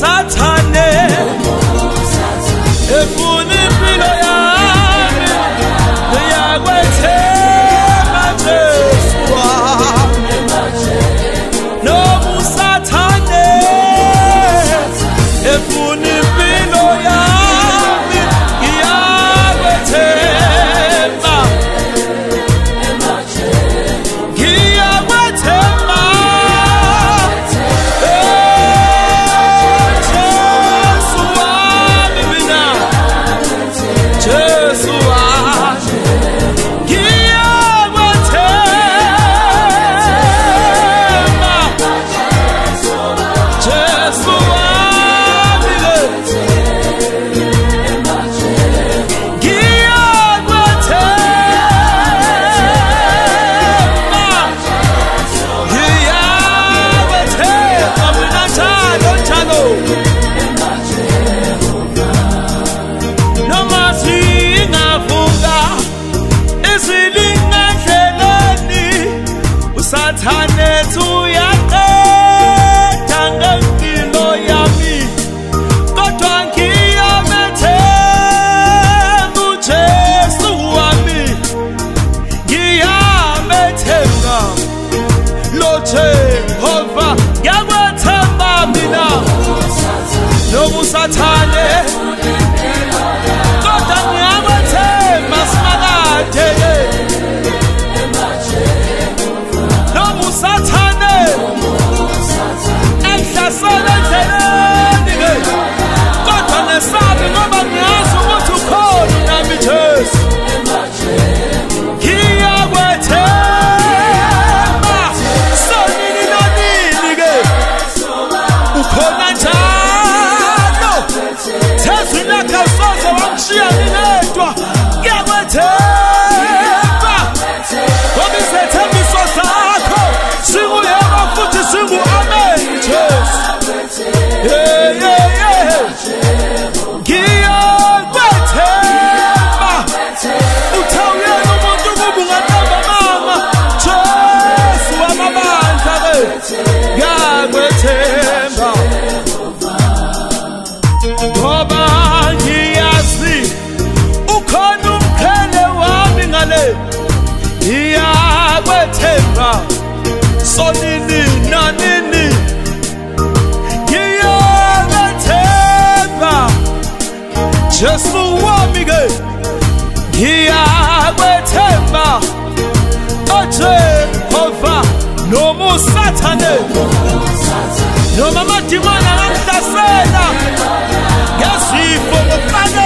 Sathane efuna impilo yami ngiyakwethemba Jesu wami noma usathane efuna impilo yami ngiyakwethemba Sathane uyaqeda ngempilo yami kodwa ngiyamethemba uJesu wami ngiyamethemba lo Jehova ngiyakwethemba mina noma usathane kodwa ngiyakwethemba simakade Sathane engihlasela endleleni kodwa nesabi ngoba ngiyazi ukuthi ukhona nami Jesu ngiyakwethemba sonini nonini ke ukhona njalo Jesu lakho soze wangishiya ngedwa ngiyakwethemba ngoba isethembiso sakho singuyena futhi singu amen Jesu ngiyakwethemba uthawuyena umuntu kuba ungatamba mama Jesu wamabandla ke ngiyakwethemba ngoba ngiyazi ukhona umkhele wami ngale ngiyakwethemba sonini nanini ngiyakwethemba Jesu wami ke ngiyakwethemba Jehova noma usathane noma amadimoni angangihlasela ngezifo ngokukane